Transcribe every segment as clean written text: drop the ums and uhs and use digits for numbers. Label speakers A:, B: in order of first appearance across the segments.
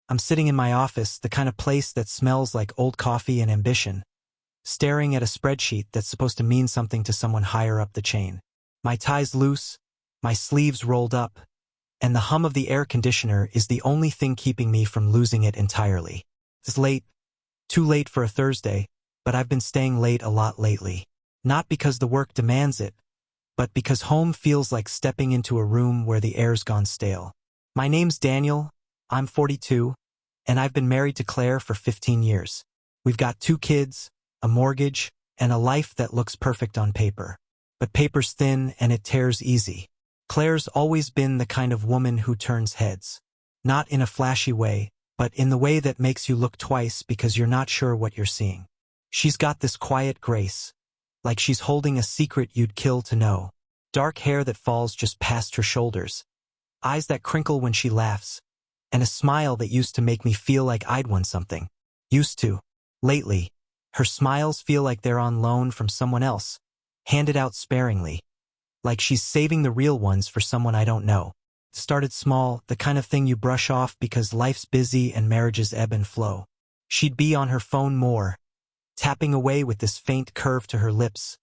A: I'm sitting in my office, the kind of place that smells like old coffee and ambition, staring at a spreadsheet that's supposed to mean something to someone higher up the chain. My tie's loose, my sleeves rolled up, and the hum of the air conditioner is the only thing keeping me from losing it entirely. It's late, too late for a Thursday, but I've been staying late a lot lately. Not because the work demands it, but because home feels like stepping into a room where the air's gone stale. My name's Daniel, I'm 42, and I've been married to Claire for 15 years. We've got 2 kids, a mortgage, and a life that looks perfect on paper. But paper's thin and it tears easy. Claire's always been the kind of woman who turns heads. Not in a flashy way, but in the way that makes you look twice because you're not sure what you're seeing. She's got this quiet grace, like she's holding a secret you'd kill to know. Dark hair that falls just past her shoulders, eyes that crinkle when she laughs, and a smile that used to make me feel like I'd won something. Used to. Lately, her smiles feel like they're on loan from someone else, handed out sparingly, like she's saving the real ones for someone I don't know. Started small, the kind of thing you brush off because life's busy and marriages ebb and flow. She'd be on her phone more, tapping away with this faint curve to her lips,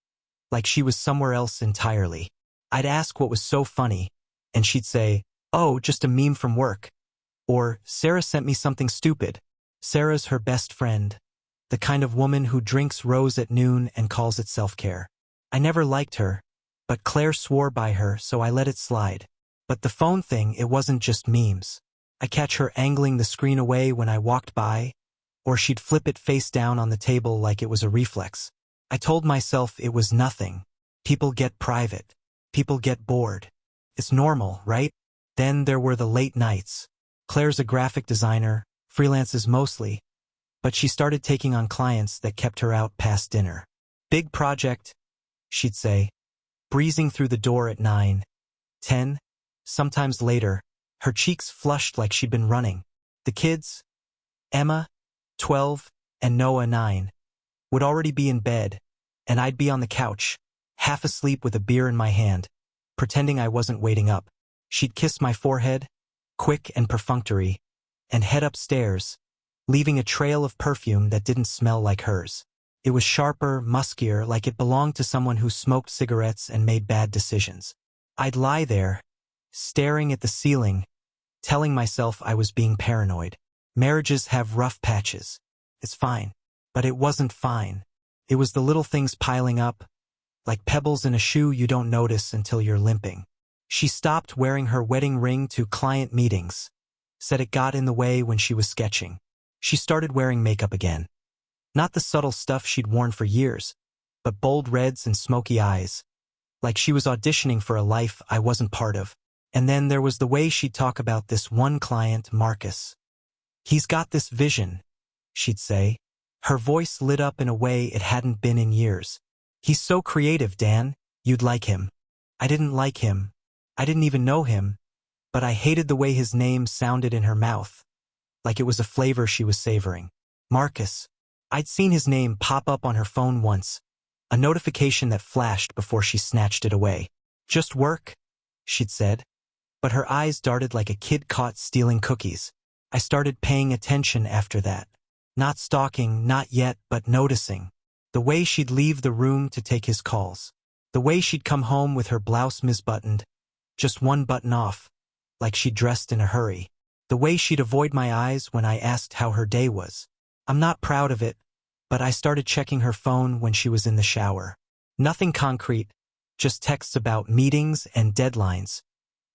A: like she was somewhere else entirely. I'd ask what was so funny, and she'd say, "Oh, just a meme from work." Or, "Sarah sent me something stupid." Sarah's her best friend, the kind of woman who drinks rose at noon and calls it self-care. I never liked her, but Claire swore by her, so I let it slide. But the phone thing, it wasn't just memes. I catch her angling the screen away when I walked by, or she'd flip it face down on the table like it was a reflex. I told myself it was nothing. People get private. People get bored. It's normal, right? Then there were the late nights. Claire's a graphic designer, freelances mostly, but she started taking on clients that kept her out past dinner. "Big project," she'd say, breezing through the door at 9, 10, sometimes later, her cheeks flushed like she'd been running. The kids, Emma, 12, and Noah, 9, would already be in bed, and I'd be on the couch, half asleep with a beer in my hand, pretending I wasn't waiting up. She'd kiss my forehead, quick and perfunctory, and head upstairs, leaving a trail of perfume that didn't smell like hers. It was sharper, muskier, like it belonged to someone who smoked cigarettes and made bad decisions. I'd lie there, staring at the ceiling, telling myself I was being paranoid. Marriages have rough patches. It's fine. But it wasn't fine. It was the little things piling up, like pebbles in a shoe you don't notice until you're limping. She stopped wearing her wedding ring to client meetings, said it got in the way when she was sketching. She started wearing makeup again. Not the subtle stuff she'd worn for years, but bold reds and smoky eyes, like she was auditioning for a life I wasn't part of. And then there was the way she'd talk about this one client, Marcus. "He's got this vision," she'd say. Her voice lit up in a way it hadn't been in years. "He's so creative, Dan. You'd like him." I didn't like him. I didn't even know him, but I hated the way his name sounded in her mouth, like it was a flavor she was savoring. Marcus. I'd seen his name pop up on her phone once, a notification that flashed before she snatched it away. "Just work," she'd said, but her eyes darted like a kid caught stealing cookies. I started paying attention after that. Not stalking, not yet, but noticing. The way she'd leave the room to take his calls. The way she'd come home with her blouse misbuttoned, just one button off, like she'd dressed in a hurry. The way she'd avoid my eyes when I asked how her day was. I'm not proud of it, but I started checking her phone when she was in the shower. Nothing concrete, just texts about meetings and deadlines.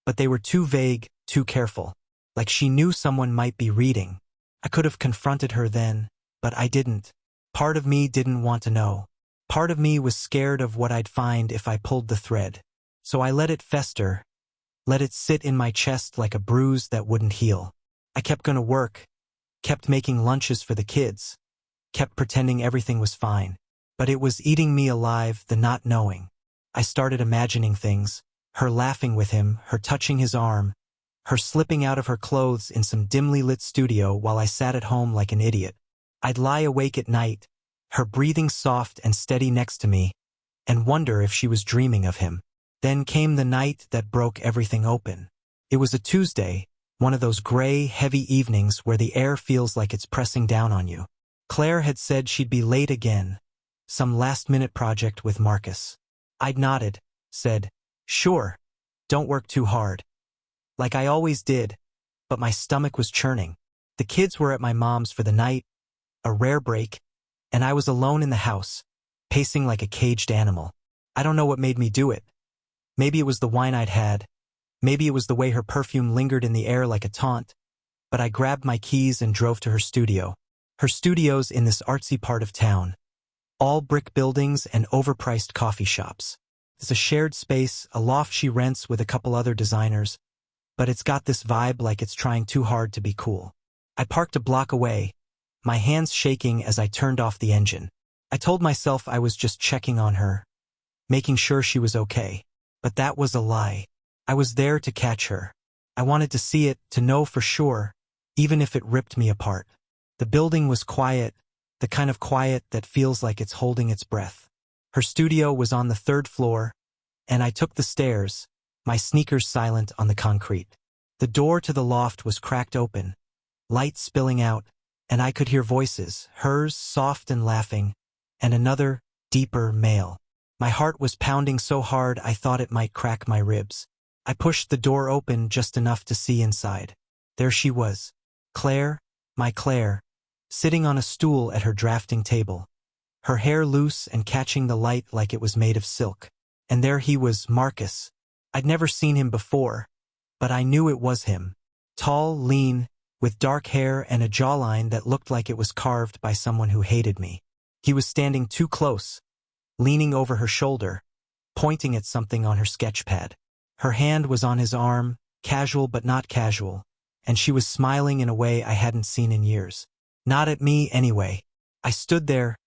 A: But they were too vague, too careful, like she knew someone might be reading. I could have confronted her then, but I didn't. Part of me didn't want to know. Part of me was scared of what I'd find if I pulled the thread. So I let it fester, let it sit in my chest like a bruise that wouldn't heal. I kept going to work, kept making lunches for the kids, kept pretending everything was fine. But it was eating me alive, the not knowing. I started imagining things, her laughing with him, her touching his arm, her slipping out of her clothes in some dimly lit studio while I sat at home like an idiot. I'd lie awake at night, her breathing soft and steady next to me, and wonder if she was dreaming of him. Then came the night that broke everything open. It was a Tuesday, One of those gray, heavy evenings where the air feels like it's pressing down on you. Claire had said she'd be late again. Some last-minute project with Marcus. I'd nodded, said, "Sure, don't work too hard." Like I always did, but my stomach was churning. The kids were at my mom's for the night, a rare break, and I was alone in the house, pacing like a caged animal. I don't know what made me do it. Maybe it was the wine I'd had. Maybe it was the way her perfume lingered in the air like a taunt. But I grabbed my keys and drove to her studio. Her studio's in this artsy part of town. All brick buildings and overpriced coffee shops. It's a shared space, a loft she rents with a couple other designers, but it's got this vibe like it's trying too hard to be cool. I parked a block away, my hands shaking as I turned off the engine. I told myself I was just checking on her, making sure she was okay. But that was a lie. I was there to catch her. I wanted to see it, to know for sure, even if it ripped me apart. The building was quiet, the kind of quiet that feels like it's holding its breath. Her studio was on the 3rd floor, and I took the stairs, my sneakers silent on the concrete. The door to the loft was cracked open, light spilling out, and I could hear voices, hers soft and laughing, and another, deeper, male. My heart was pounding so hard I thought it might crack my ribs. I pushed the door open just enough to see inside. There she was, Claire, my Claire, sitting on a stool at her drafting table, her hair loose and catching the light like it was made of silk. And there he was, Marcus. I'd never seen him before, but I knew it was him. Tall, lean, with dark hair and a jawline that looked like it was carved by someone who hated me. He was standing too close, leaning over her shoulder, pointing at something on her sketchpad. Her hand was on his arm, casual but not casual, and she was smiling in a way I hadn't seen in years. Not at me, anyway. I stood there,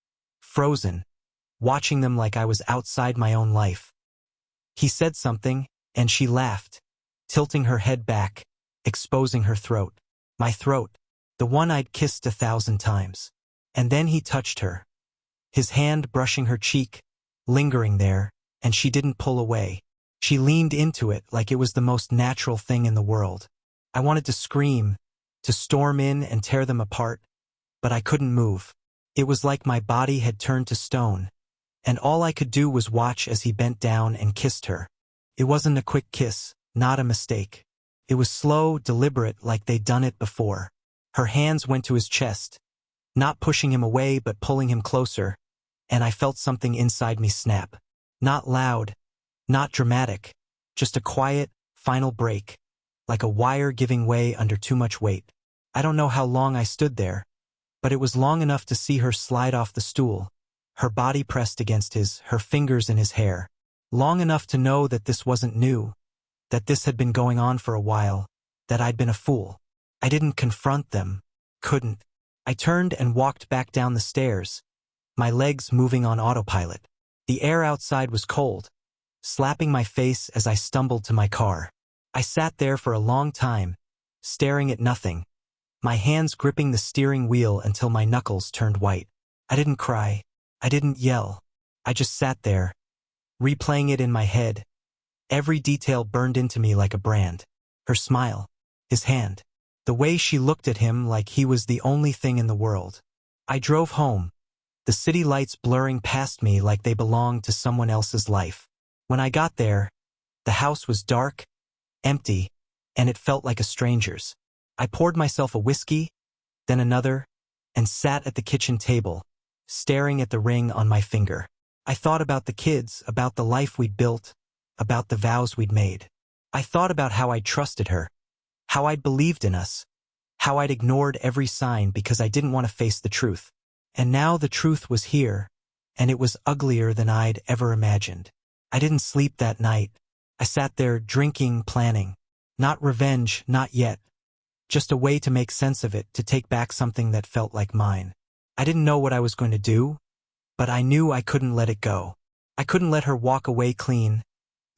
A: frozen, watching them like I was outside my own life. He said something, and she laughed, tilting her head back, exposing her throat. My throat, the one I'd kissed 1,000 times. And then he touched her, his hand brushing her cheek, lingering there, and she didn't pull away. She leaned into it like it was the most natural thing in the world. I wanted to scream, to storm in and tear them apart, but I couldn't move. It was like my body had turned to stone, and all I could do was watch as he bent down and kissed her. It wasn't a quick kiss, not a mistake. It was slow, deliberate, like they'd done it before. Her hands went to his chest, not pushing him away but pulling him closer, and I felt something inside me snap. Not loud, not dramatic, just a quiet, final break, like a wire giving way under too much weight. I don't know how long I stood there, but it was long enough to see her slide off the stool, her body pressed against his, her fingers in his hair. Long enough to know that this wasn't new, that this had been going on for a while, that I'd been a fool. I didn't confront them, couldn't. I turned and walked back down the stairs, my legs moving on autopilot. The air outside was cold, slapping my face as I stumbled to my car. I sat there for a long time, staring at nothing, my hands gripping the steering wheel until my knuckles turned white. I didn't cry. I didn't yell. I just sat there, replaying it in my head. Every detail burned into me like a brand. Her smile, his hand, the way she looked at him like he was the only thing in the world. I drove home, the city lights blurring past me like they belonged to someone else's life. When I got there, the house was dark, empty, and it felt like a stranger's. I poured myself a whiskey, then another, and sat at the kitchen table, staring at the ring on my finger. I thought about the kids, about the life we'd built, about the vows we'd made. I thought about how I'd trusted her, how I'd believed in us, how I'd ignored every sign because I didn't want to face the truth. And now the truth was here, and it was uglier than I'd ever imagined. I didn't sleep that night. I sat there drinking, planning. Not revenge, not yet. Just a way to make sense of it, to take back something that felt like mine. I didn't know what I was going to do, but I knew I couldn't let it go. I couldn't let her walk away clean,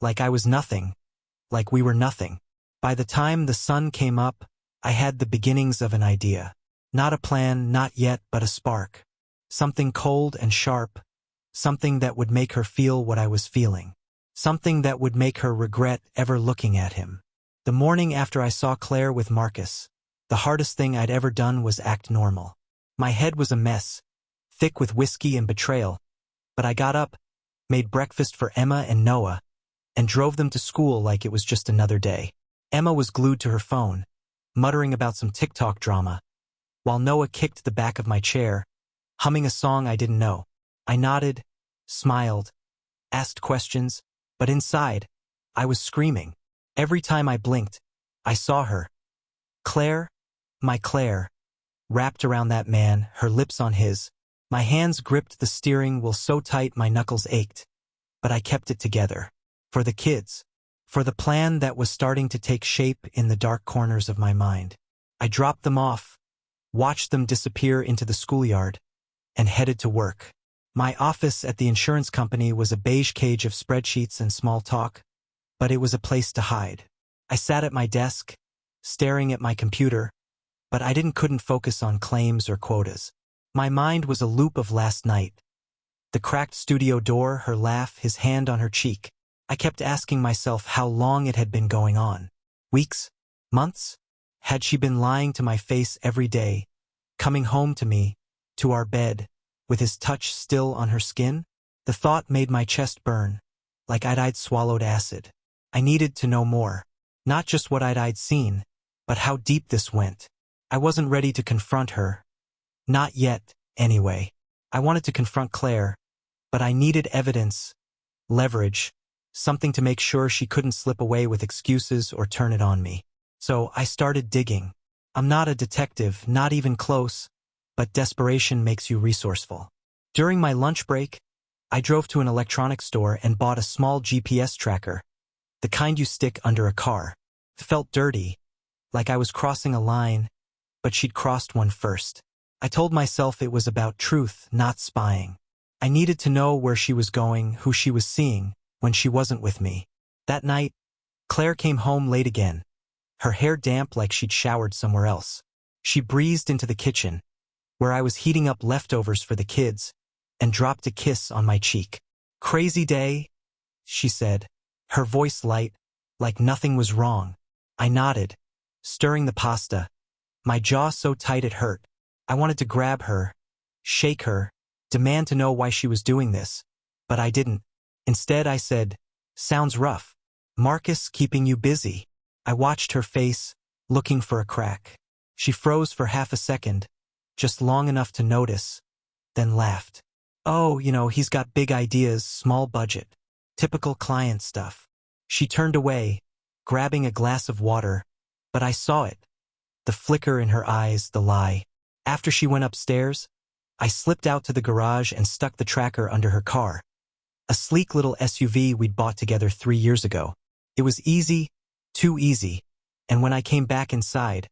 A: like I was nothing, like we were nothing. By the time the sun came up, I had the beginnings of an idea. Not a plan, not yet, but a spark. Something cold and sharp, something that would make her feel what I was feeling. Something that would make her regret ever looking at him. The morning after I saw Claire with Marcus, the hardest thing I'd ever done was act normal. My head was a mess, thick with whiskey and betrayal, but I got up, made breakfast for Emma and Noah, and drove them to school like it was just another day. Emma was glued to her phone, muttering about some TikTok drama, while Noah kicked the back of my chair, humming a song I didn't know. I nodded, smiled, asked questions, but inside, I was screaming. Every time I blinked, I saw her. Claire, my Claire, wrapped around that man, her lips on his. My hands gripped the steering wheel so tight my knuckles ached, but I kept it together. For the kids. For the plan that was starting to take shape in the dark corners of my mind. I dropped them off, watched them disappear into the schoolyard, and headed to work. My office at the insurance company was a beige cage of spreadsheets and small talk, but it was a place to hide. I sat at my desk, staring at my computer, but I couldn't focus on claims or quotas. My mind was a loop of last night. The cracked studio door, her laugh, his hand on her cheek. I kept asking myself how long it had been going on. Weeks? Months? Had she been lying to my face every day, coming home to me, to our bed, with his touch still on her skin? The thought made my chest burn, like I'd swallowed acid. I needed to know more. Not just what I'd seen, but how deep this went. I wasn't ready to confront her. Not yet, anyway. I wanted to confront Claire, but I needed evidence, leverage, something to make sure she couldn't slip away with excuses or turn it on me. So I started digging. I'm not a detective, not even close, but desperation makes you resourceful. During my lunch break, I drove to an electronics store and bought a small GPS tracker, the kind you stick under a car. It felt dirty, like I was crossing a line, but she'd crossed one first. I told myself it was about truth, not spying. I needed to know where she was going, who she was seeing, when she wasn't with me. That night, Claire came home late again, her hair damp like she'd showered somewhere else. She breezed into the kitchen, where I was heating up leftovers for the kids, and dropped a kiss on my cheek. "Crazy day," she said, her voice light, like nothing was wrong. I nodded, stirring the pasta, my jaw so tight it hurt. I wanted to grab her, shake her, demand to know why she was doing this, but I didn't. Instead I said, "Sounds rough. Marcus keeping you busy." I watched her face, looking for a crack. She froze for half a second, just long enough to notice, then laughed. "Oh, he's got big ideas, small budget. Typical client stuff." She turned away, grabbing a glass of water, but I saw it. The flicker in her eyes, the lie. After she went upstairs, I slipped out to the garage and stuck the tracker under her car. A sleek little SUV we'd bought together 3 years ago. It was easy, too easy, and when I came back inside,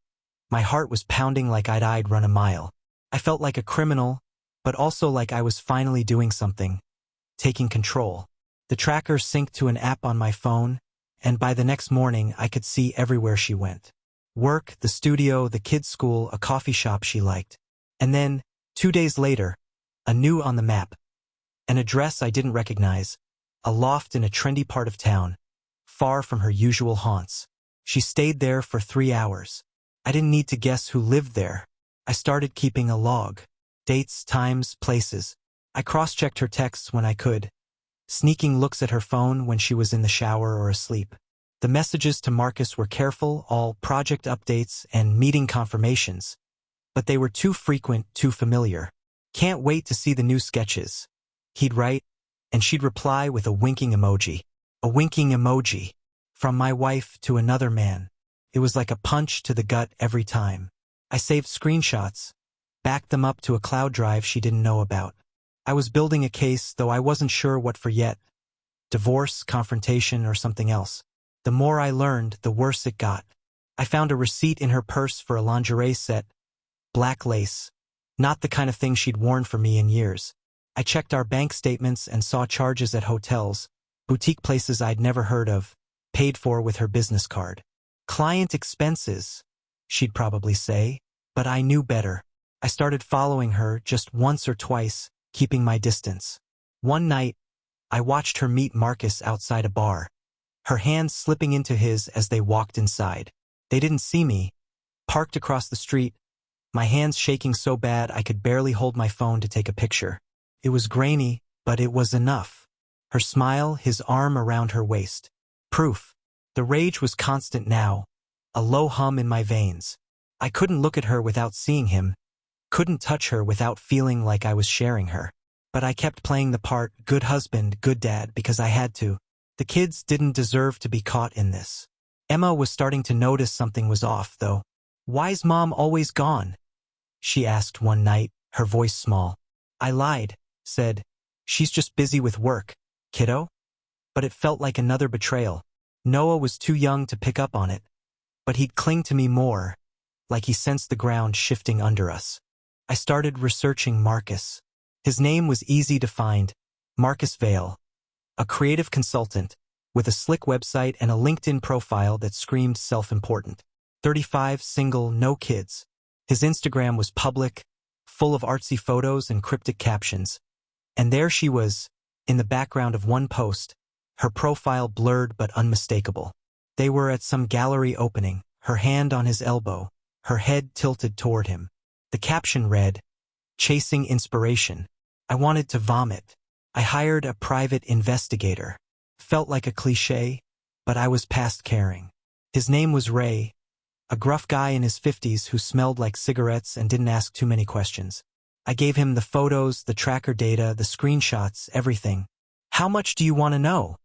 A: my heart was pounding like I'd run a mile. I felt like a criminal, but also like I was finally doing something, taking control. The tracker synced to an app on my phone, and by the next morning I could see everywhere she went. Work, the studio, the kids' school, a coffee shop she liked. And then, 2 days later, a new on the map. An address I didn't recognize, a loft in a trendy part of town, far from her usual haunts. She stayed there for 3 hours. I didn't need to guess who lived there. I started keeping a log. Dates, times, places. I cross-checked her texts when I could, sneaking looks at her phone when she was in the shower or asleep. The messages to Marcus were careful, all project updates and meeting confirmations, but they were too frequent, too familiar. "Can't wait to see the new sketches," he'd write, and she'd reply with a winking emoji. A winking emoji. From my wife to another man. It was like a punch to the gut every time. I saved screenshots, backed them up to a cloud drive she didn't know about. I was building a case, though I wasn't sure what for yet. Divorce, confrontation, or something else. The more I learned, the worse it got. I found a receipt in her purse for a lingerie set, black lace, not the kind of thing she'd worn for me in years. I checked our bank statements and saw charges at hotels, boutique places I'd never heard of, paid for with her business card. "Client expenses," she'd probably say, but I knew better. I started following her just once or twice, keeping my distance. One night, I watched her meet Marcus outside a bar. her hands slipping into his as they walked inside. They didn't see me, parked across the street, my hands shaking so bad I could barely hold my phone to take a picture. It was grainy, but it was enough. Her smile, his arm around her waist. Proof. The rage was constant now, a low hum in my veins. I couldn't look at her without seeing him, couldn't touch her without feeling like I was sharing her. But I kept playing the part, good husband, good dad, because I had to. The kids didn't deserve to be caught in this. Emma was starting to notice something was off, though. "Why's Mom always gone?" she asked one night, her voice small. I lied, said, "She's just busy with work, kiddo." But it felt like another betrayal. Noah was too young to pick up on it, but he'd cling to me more, like he sensed the ground shifting under us. I started researching Marcus. His name was easy to find, Marcus Vale, a creative consultant, with a slick website and a LinkedIn profile that screamed self-important. 35, single, no kids. His Instagram was public, full of artsy photos and cryptic captions. And there she was, in the background of one post, her profile blurred but unmistakable. They were at some gallery opening, her hand on his elbow, her head tilted toward him. The caption read, "Chasing inspiration." I wanted to vomit. I hired a private investigator. Felt like a cliché, but I was past caring. His name was Ray, a gruff guy in his 50s who smelled like cigarettes and didn't ask too many questions. I gave him the photos, the tracker data, the screenshots, everything. "How much do you want to know?"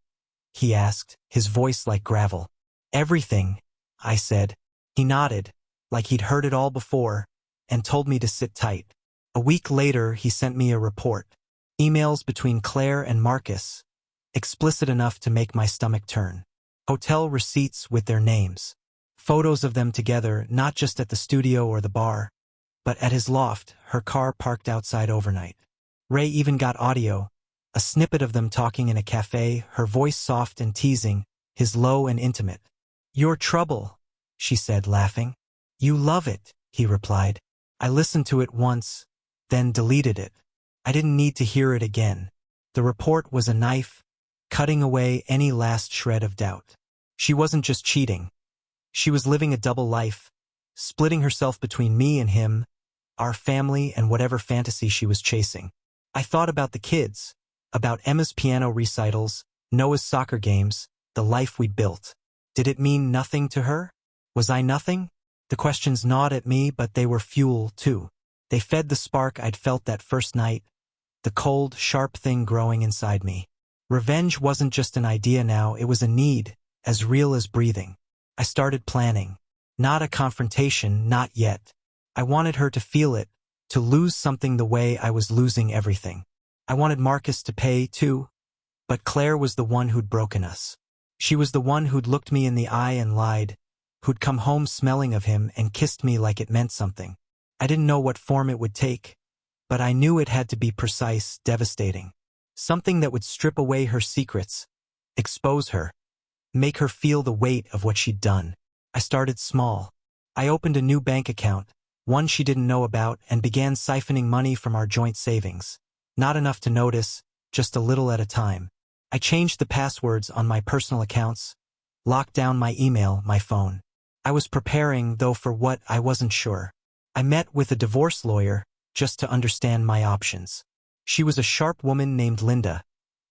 A: he asked, his voice like gravel. "Everything," I said. He nodded, like he'd heard it all before, and told me to sit tight. A week later, he sent me a report. Emails between Claire and Marcus, explicit enough to make my stomach turn. Hotel receipts with their names. Photos of them together, not just at the studio or the bar, but at his loft, her car parked outside overnight. Ray even got audio, a snippet of them talking in a cafe, her voice soft and teasing, his low and intimate. "Your trouble," she said, laughing. "You love it," he replied. I listened to it once, then deleted it. I didn't need to hear it again. The report was a knife, cutting away any last shred of doubt. She wasn't just cheating. She was living a double life, splitting herself between me and him, our family, and whatever fantasy she was chasing. I thought about the kids, about Emma's piano recitals, Noah's soccer games, the life we'd built. Did it mean nothing to her? Was I nothing? The questions gnawed at me, but they were fuel, too. They fed the spark I'd felt that first night, the cold, sharp thing growing inside me. Revenge wasn't just an idea now, it was a need, as real as breathing. I started planning. Not a confrontation, not yet. I wanted her to feel it, to lose something the way I was losing everything. I wanted Marcus to pay, too, but Claire was the one who'd broken us. She was the one who'd looked me in the eye and lied, who'd come home smelling of him and kissed me like it meant something. I didn't know what form it would take, but I knew it had to be precise, devastating. Something that would strip away her secrets, expose her, make her feel the weight of what she'd done. I started small. I opened a new bank account, one she didn't know about, and began siphoning money from our joint savings. Not enough to notice, just a little at a time. I changed the passwords on my personal accounts, locked down my email, my phone. I was preparing, though, for what I wasn't sure. I met with a divorce lawyer just to understand my options. She was a sharp woman named Linda,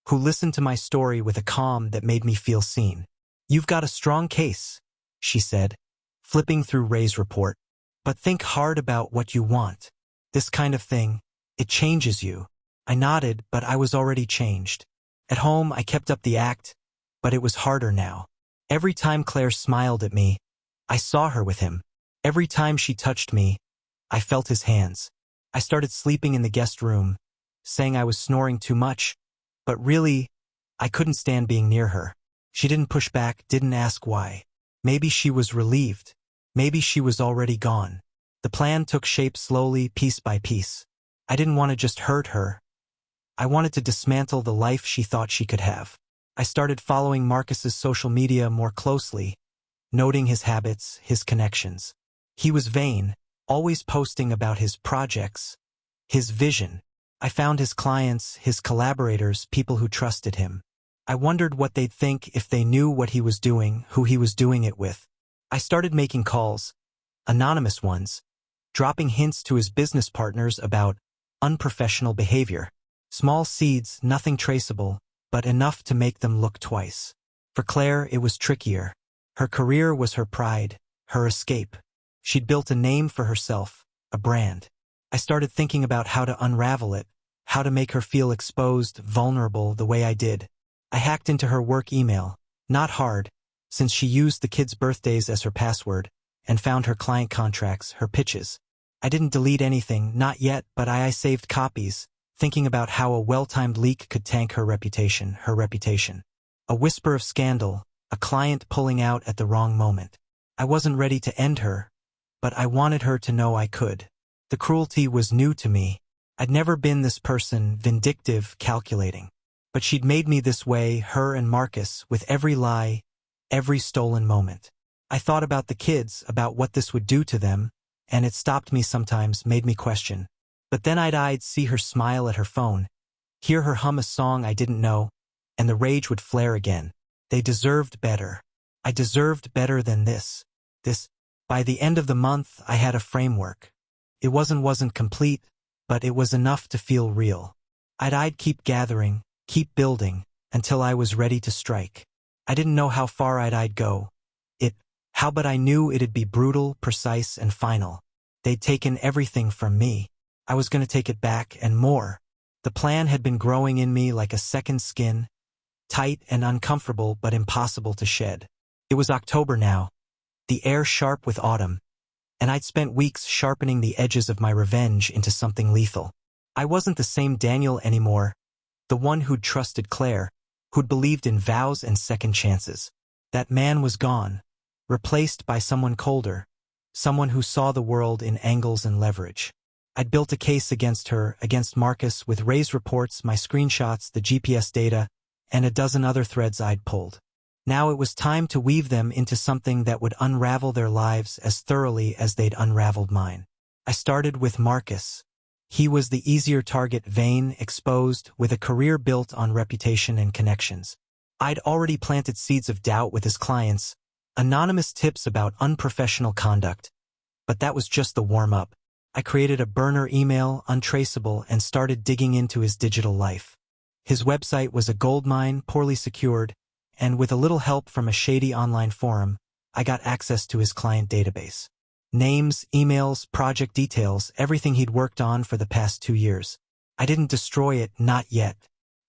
A: who listened to my story with a calm that made me feel seen. "You've got a strong case," she said, flipping through Ray's report. "But think hard about what you want. This kind of thing, it changes you." I nodded, but I was already changed. At home, I kept up the act, but it was harder now. Every time Claire smiled at me, I saw her with him. Every time she touched me, I felt his hands. I started sleeping in the guest room, saying I was snoring too much, but really, I couldn't stand being near her. She didn't push back, didn't ask why. Maybe she was relieved. Maybe she was already gone. The plan took shape slowly, piece by piece. I didn't want to just hurt her. I wanted to dismantle the life she thought she could have. I started following Marcus's social media more closely, noting his habits, his connections. He was vain, always posting about his projects, his vision. I found his clients, his collaborators, people who trusted him. I wondered what they'd think if they knew what he was doing, who he was doing it with. I started making calls, anonymous ones, dropping hints to his business partners about unprofessional behavior. Small seeds, nothing traceable, but enough to make them look twice. For Claire, it was trickier. Her career was her pride, her escape. She'd built a name for herself, a brand. I started thinking about how to unravel it, how to make her feel exposed, vulnerable the way I did. I hacked into her work email, not hard, since she used the kids' birthdays as her password, and found her client contracts, her pitches. I didn't delete anything, not yet, but I saved copies, thinking about how a well-timed leak could tank her reputation. A whisper of scandal, a client pulling out at the wrong moment. I wasn't ready to end her, but I wanted her to know I could. The cruelty was new to me. I'd never been this person, vindictive, calculating. But she'd made me this way, her and Marcus, with every lie, every stolen moment. I thought about the kids, about what this would do to them, and it stopped me sometimes, made me question. But then I'd see her smile at her phone, hear her hum a song I didn't know, and the rage would flare again. They deserved better. I deserved better than this. By the end of the month, I had a framework. It wasn't complete, but it was enough to feel real. I'd keep gathering, keep building, until I was ready to strike. I didn't know how far I'd go. But I knew it'd be brutal, precise, and final. They'd taken everything from me. I was going to take it back and more. The plan had been growing in me like a second skin, tight and uncomfortable but impossible to shed. It was October now, the air sharp with autumn, and I'd spent weeks sharpening the edges of my revenge into something lethal. I wasn't the same Daniel anymore, the one who'd trusted Claire, who'd believed in vows and second chances. That man was gone, replaced by someone colder, someone who saw the world in angles and leverage. I'd built a case against her, against Marcus, with Ray's reports, my screenshots, the GPS data, and a dozen other threads I'd pulled. Now it was time to weave them into something that would unravel their lives as thoroughly as they'd unraveled mine. I started with Marcus. He was the easier target, vain, exposed, with a career built on reputation and connections. I'd already planted seeds of doubt with his clients, anonymous tips about unprofessional conduct. But that was just the warm-up. I created a burner email, untraceable, and started digging into his digital life. His website was a goldmine, poorly secured, and with a little help from a shady online forum, I got access to his client database. Names, emails, project details, everything he'd worked on for the past 2 years. I didn't destroy it, not yet.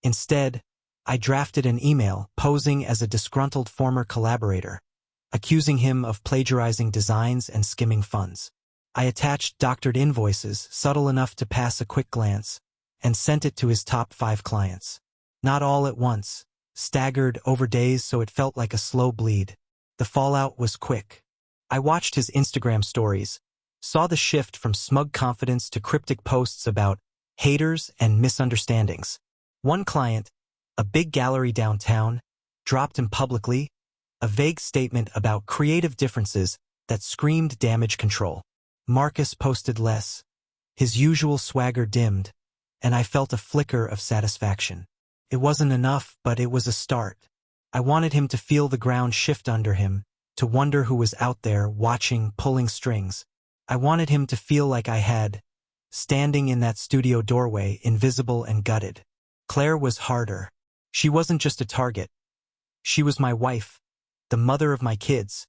A: Instead, I drafted an email posing as a disgruntled former collaborator, accusing him of plagiarizing designs and skimming funds. I attached doctored invoices, subtle enough to pass a quick glance, and sent it to his top 5 clients. Not all at once, staggered over days so it felt like a slow bleed. The fallout was quick. I watched his Instagram stories, saw the shift from smug confidence to cryptic posts about haters and misunderstandings. One client, a big gallery downtown, dropped him publicly a vague statement about creative differences that screamed damage control. Marcus posted less. His usual swagger dimmed, and I felt a flicker of satisfaction. It wasn't enough, but it was a start. I wanted him to feel the ground shift under him, to wonder who was out there, watching, pulling strings. I wanted him to feel like I had, standing in that studio doorway, invisible and gutted. Claire was harder. She wasn't just a target. She was my wife, the mother of my kids,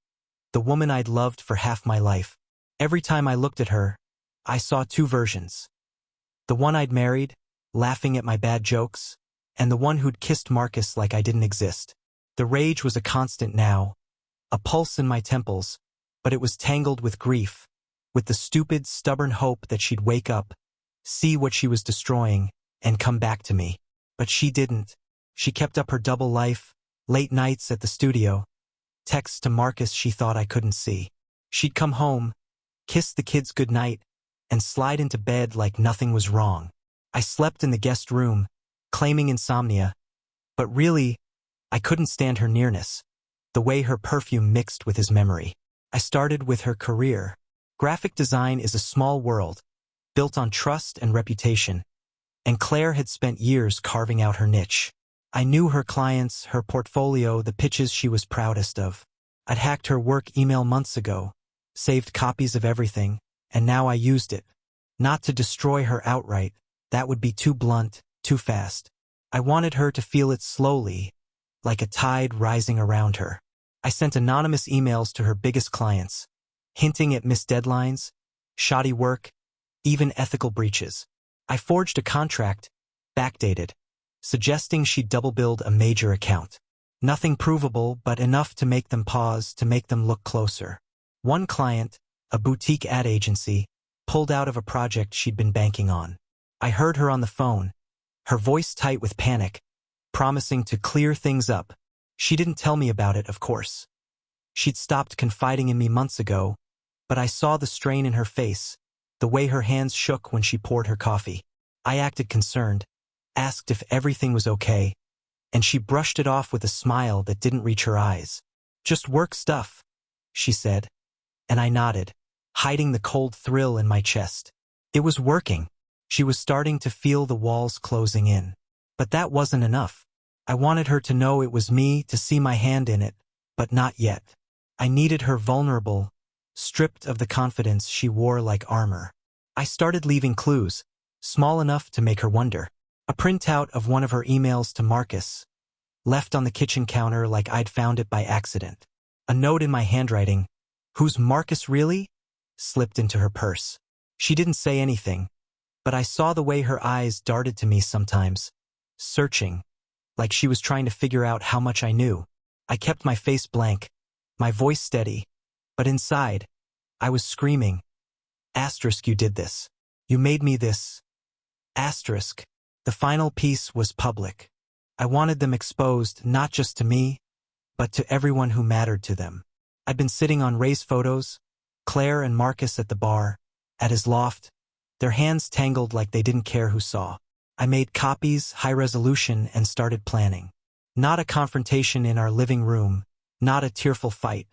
A: the woman I'd loved for half my life. Every time I looked at her, I saw 2 versions. The one I'd married, laughing at my bad jokes, and the one who'd kissed Marcus like I didn't exist. The rage was a constant now, a pulse in my temples, but it was tangled with grief, with the stupid, stubborn hope that she'd wake up, see what she was destroying, and come back to me. But she didn't. She kept up her double life, late nights at the studio, texts to Marcus she thought I couldn't see. She'd come home, kiss the kids goodnight, and slide into bed like nothing was wrong. I slept in the guest room, claiming insomnia, but really, I couldn't stand her nearness, the way her perfume mixed with his memory. I started with her career. Graphic design is a small world, built on trust and reputation, and Claire had spent years carving out her niche. I knew her clients, her portfolio, the pitches she was proudest of. I'd hacked her work email months ago, saved copies of everything, and now I used it. Not to destroy her outright, that would be too blunt, too fast. I wanted her to feel it slowly, like a tide rising around her. I sent anonymous emails to her biggest clients, hinting at missed deadlines, shoddy work, even ethical breaches. I forged a contract, backdated, suggesting she double-billed a major account. Nothing provable, but enough to make them pause, to make them look closer. One client, a boutique ad agency, pulled out of a project she'd been banking on. I heard her on the phone, her voice tight with panic, promising to clear things up. She didn't tell me about it, of course. She'd stopped confiding in me months ago, but I saw the strain in her face, the way her hands shook when she poured her coffee. I acted concerned, asked if everything was okay, and she brushed it off with a smile that didn't reach her eyes. "Just work stuff," she said, and I nodded, hiding the cold thrill in my chest. It was working. She was starting to feel the walls closing in. But that wasn't enough. I wanted her to know it was me, to see my hand in it, but not yet. I needed her vulnerable, stripped of the confidence she wore like armor. I started leaving clues, small enough to make her wonder. A printout of one of her emails to Marcus, left on the kitchen counter like I'd found it by accident. A note in my handwriting, "Who's Marcus really?" slipped into her purse. She didn't say anything, but I saw the way her eyes darted to me sometimes, searching, like she was trying to figure out how much I knew. I kept my face blank, my voice steady, but inside, I was screaming, "Asterisk, you did this. You made me this." Asterisk. The final piece was public. I wanted them exposed, not just to me, but to everyone who mattered to them. I'd been sitting on Ray's photos, Claire and Marcus at the bar, at his loft, their hands tangled like they didn't care who saw. I made copies, high resolution, and started planning. Not a confrontation in our living room, not a tearful fight.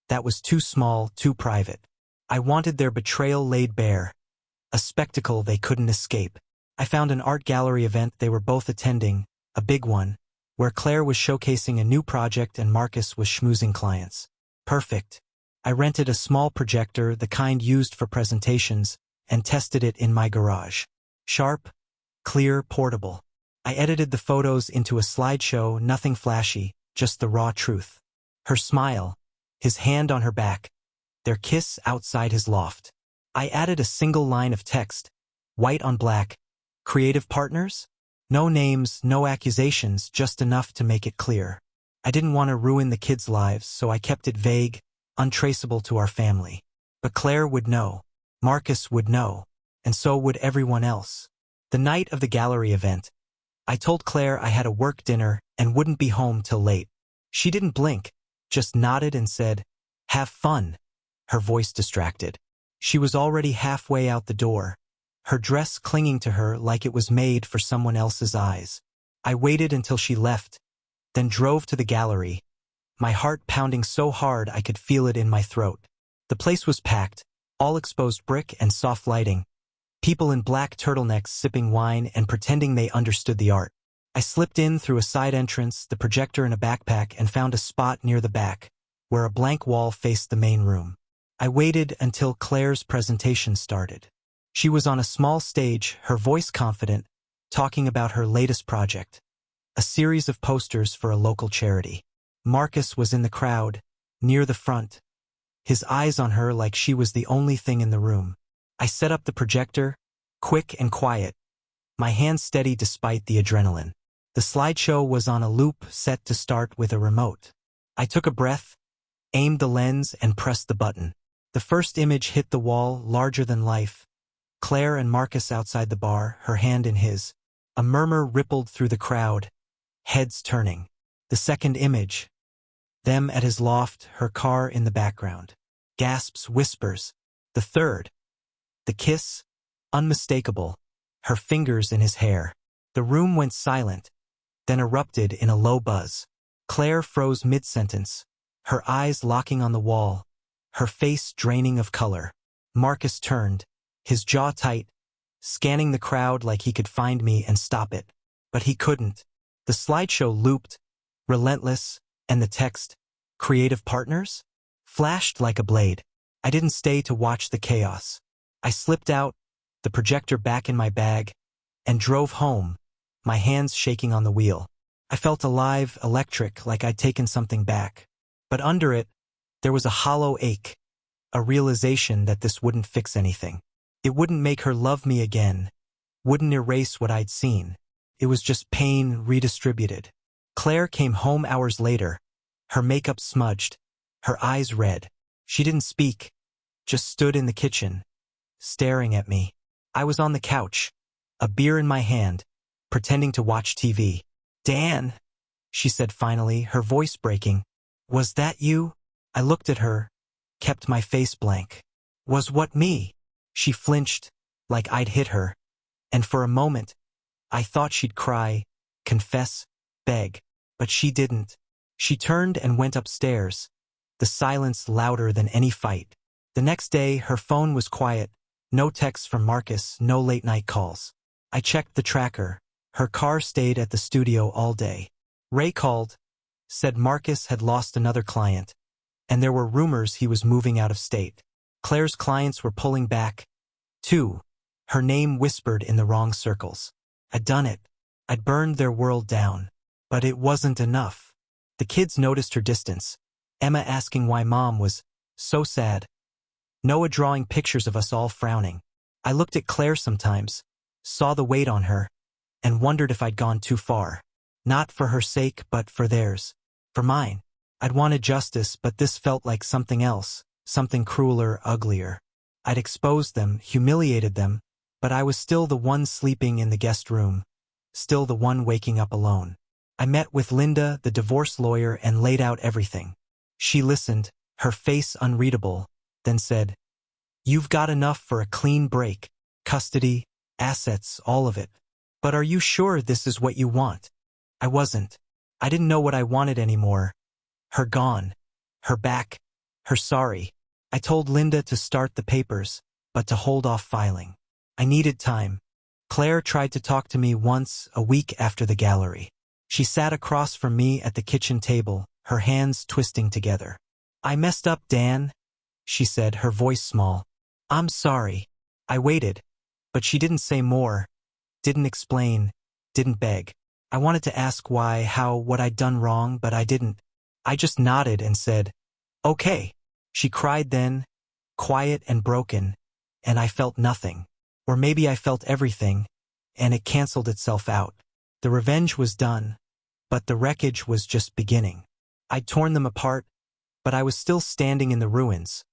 A: That was too small, too private. I wanted their betrayal laid bare, a spectacle they couldn't escape. I found an art gallery event they were both attending, a big one, where Claire was showcasing a new project and Marcus was schmoozing clients. Perfect. I rented a small projector, the kind used for presentations, and tested it in my garage. Sharp, clear, portable. I edited the photos into a slideshow, nothing flashy, just the raw truth. Her smile, his hand on her back, their kiss outside his loft. I added a single line of text, white on black, "Creative partners?" No names, no accusations, just enough to make it clear. I didn't want to ruin the kids' lives, so I kept it vague, untraceable to our family. But Claire would know. Marcus would know. And so would everyone else. The night of the gallery event, I told Claire I had a work dinner and wouldn't be home till late. She didn't blink, just nodded and said, "Have fun," her voice distracted. She was already halfway out the door, her dress clinging to her like it was made for someone else's eyes. I waited until she left, then drove to the gallery, my heart pounding so hard I could feel it in my throat. The place was packed, all exposed brick and soft lighting, people in black turtlenecks sipping wine and pretending they understood the art. I slipped in through a side entrance, the projector in a backpack, and found a spot near the back, where a blank wall faced the main room. I waited until Claire's presentation started. She was on a small stage, her voice confident, talking about her latest project, a series of posters for a local charity. Marcus was in the crowd, near the front, his eyes on her like she was the only thing in the room. I set up the projector, quick and quiet, my hands steady despite the adrenaline. The slideshow was on a loop, set to start with a remote. I took a breath, aimed the lens, and pressed the button. The first image hit the wall, larger than life. Claire and Marcus outside the bar, her hand in his. A murmur rippled through the crowd, heads turning. The second image, them at his loft, her car in the background. Gasps, whispers. The third, the kiss, unmistakable, her fingers in his hair. The room went silent, then erupted in a low buzz. Claire froze mid-sentence, her eyes locking on the wall, her face draining of color. Marcus turned, his jaw tight, scanning the crowd like he could find me and stop it. But he couldn't. The slideshow looped, relentless, and the text, "Creative partners?" flashed like a blade. I didn't stay to watch the chaos. I slipped out, the projector back in my bag, and drove home, my hands shaking on the wheel. I felt alive, electric, like I'd taken something back. But under it, there was a hollow ache, a realization that this wouldn't fix anything. It wouldn't make her love me again, wouldn't erase what I'd seen. It was just pain redistributed. Claire came home hours later, her makeup smudged, her eyes red. She didn't speak, just stood in the kitchen, staring at me. I was on the couch, a beer in my hand, pretending to watch TV. "Dan," she said finally, her voice breaking. "Was that you?" I looked at her, kept my face blank. "Was what me?" She flinched, like I'd hit her, and for a moment, I thought she'd cry, confess, beg, but she didn't. She turned and went upstairs, the silence louder than any fight. The next day, her phone was quiet, no texts from Marcus, no late-night calls. I checked the tracker. Her car stayed at the studio all day. Ray called, said Marcus had lost another client, and there were rumors he was moving out of state. Claire's clients were pulling back, too, her name whispered in the wrong circles. I'd done it. I'd burned their world down. But it wasn't enough. The kids noticed her distance, Emma asking why Mom was so sad, Noah drawing pictures of us all frowning. I looked at Claire sometimes, saw the weight on her, and wondered if I'd gone too far. Not for her sake, but for theirs. For mine. I'd wanted justice, but this felt like something else, something crueler, uglier. I'd exposed them, humiliated them, but I was still the one sleeping in the guest room, still the one waking up alone. I met with Linda, the divorce lawyer, and laid out everything. She listened, her face unreadable, then said, "You've got enough for a clean break, custody, assets, all of it. But are you sure this is what you want?" I wasn't. I didn't know what I wanted anymore. Her gone. Her back. Her sorry. I told Linda to start the papers, but to hold off filing. I needed time. Claire tried to talk to me once a week after the gallery. She sat across from me at the kitchen table, her hands twisting together. "I messed up, Dan," she said, her voice small. "I'm sorry." I waited, but she didn't say more, didn't explain, didn't beg. I wanted to ask why, how, what I'd done wrong, but I didn't. I just nodded and said, "Okay." She cried then, quiet and broken, and I felt nothing. Or maybe I felt everything, and it canceled itself out. The revenge was done, but the wreckage was just beginning. I'd torn them apart, but I was still standing in the ruins,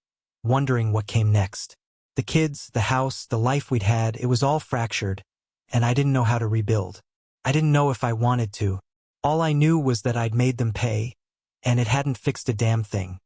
A: wondering what came next. The kids, the house, the life we'd had, it was all fractured, and I didn't know how to rebuild. I didn't know if I wanted to. All I knew was that I'd made them pay, and it hadn't fixed a damn thing.